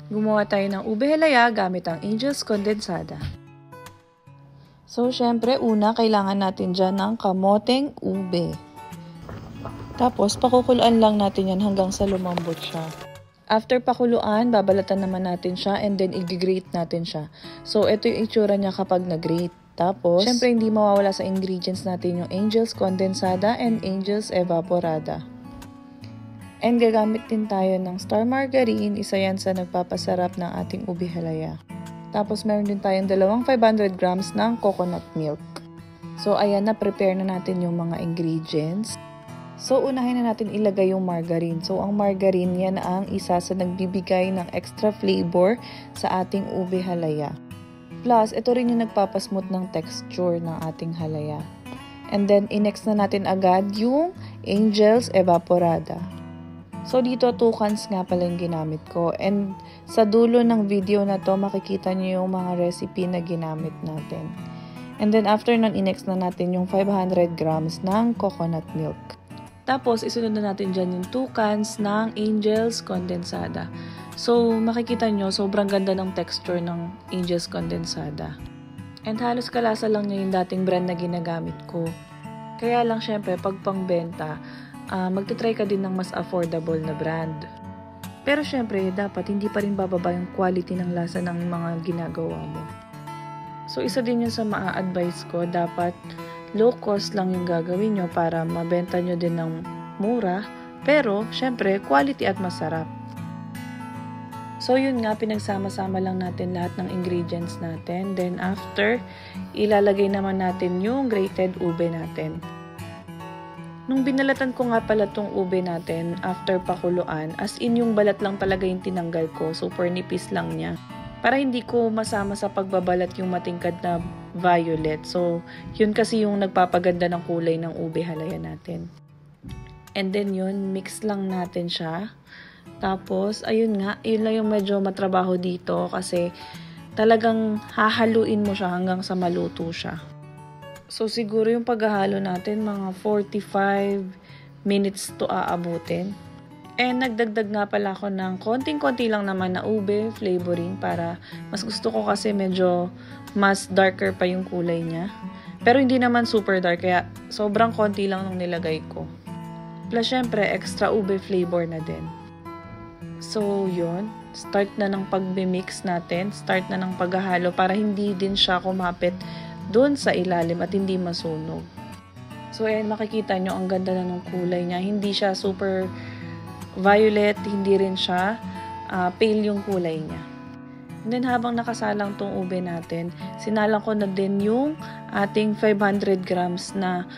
Gumawa tayo ng ube halaya gamit ang Angel's Condensada. So, syempre, una, kailangan natin dyan ng kamoteng ube. Tapos, pakukuluan lang natin yan hanggang sa lumambot siya. After pakuluan, babalatan naman natin siya and then i-grate natin siya. So, ito yung itsura niya kapag nag-grate. Tapos, syempre, hindi mawawala sa ingredients natin yung Angel's Condensada and Angel's Evaporada. And gagamit din tayo ng star margarine, isa yan sa nagpapasarap ng ating ube halaya. Tapos meron din tayong dalawang 500 grams ng coconut milk. So ayan, na-prepare na natin yung mga ingredients. So unahin na natin ilagay yung margarine. So ang margarine yan ang isa sa nagbibigay ng extra flavor sa ating ube halaya. Plus, ito rin yung nagpapasmooth ng texture ng ating halaya. And then, i-next na natin agad yung Angel's Evaporada. So, dito 2 cans nga pala yung ginamit ko. And sa dulo ng video na to, makikita nyo yung mga recipe na ginamit natin. And then, after nun, i-next na natin yung 500 grams ng coconut milk. Tapos, isunod na natin dyan yung 2 cans ng Angel's Condensada. So, makikita nyo, sobrang ganda ng texture ng Angel's Condensada. And halos kalasa lang niya yung dating brand na ginagamit ko. Kaya lang, syempre, pag pangbenta, magta-try ka din ng mas affordable na brand. Pero syempre, dapat hindi pa rin bababa yung quality ng lasa ng mga ginagawa mo. So, isa din yun sa maa-advise ko, dapat low cost lang yung gagawin nyo para mabenta nyo din ng mura, pero syempre, quality at masarap. So, yun nga, pinagsama-sama lang natin lahat ng ingredients natin. Then, after, ilalagay naman natin yung grated ube natin. Nung binalatan ko nga pala tong ube natin after pakuluan, as in yung balat lang talaga yung tinanggal ko, super nipis lang niya. Para hindi ko masama sa pagbabalat yung matingkad na violet. So, yun kasi yung nagpapaganda ng kulay ng ube halaya natin. And then yun, mix lang natin siya. Tapos, ayun nga, yun lang yung medyo matrabaho dito kasi talagang hahaluin mo siya hanggang sa maluto siya. So, siguro yung paghahalo natin, mga 45 minutes to aabutin. And nagdagdag nga pala ako ng konting-konti lang naman na ube flavoring para mas gusto ko kasi medyo mas darker pa yung kulay niya. Pero hindi naman super dark, kaya sobrang konti lang nung nilagay ko. Plus, syempre, extra ube flavor na din. So, yun. Start na ng pag-mix natin. Start na ng paghahalo para hindi din siya kumapit doon sa ilalim at hindi masunog. So, ayan, makikita nyo, ang ganda na ng kulay niya. Hindi siya super violet, hindi rin siya pale yung kulay niya. And then, habang nakasalang tong ube natin, sinalang ko na din yung ating 500 grams na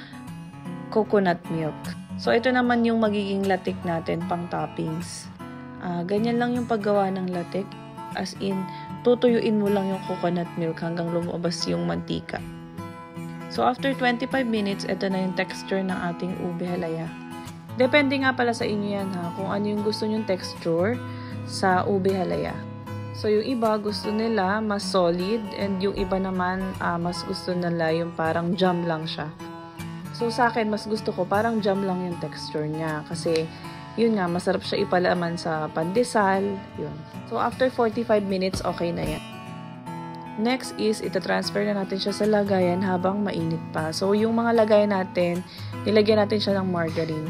coconut milk. So, ito naman yung magiging latik natin pang toppings. Ganyan lang yung paggawa ng latik. As in, tutuyuin mo lang yung coconut milk hanggang lumabas yung mantika. So, after 25 minutes, ito na yung texture ng ating ube halaya. Depende nga pala sa inyo yan ha, kung ano yung gusto nyong texture sa ube halaya. So, yung iba gusto nila mas solid and yung iba naman mas gusto nila yung parang jam lang siya. So, sa akin, mas gusto ko parang jam lang yung texture niya kasi yun nga, masarap siya ipalaman sa pandesal, yun. So, after 45 minutes, okay na yan. Next is, itatransfer na natin siya sa lagayan habang mainit pa. So, yung mga lagayan natin, nilagyan natin siya ng margarine.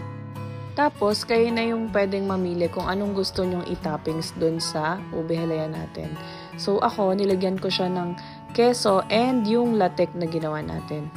Tapos, kayo na yung pwedeng mamili kung anong gusto nyong i-toppings dun sa ube halaya natin. So, ako, nilagyan ko siya ng keso and yung latek na ginawa natin.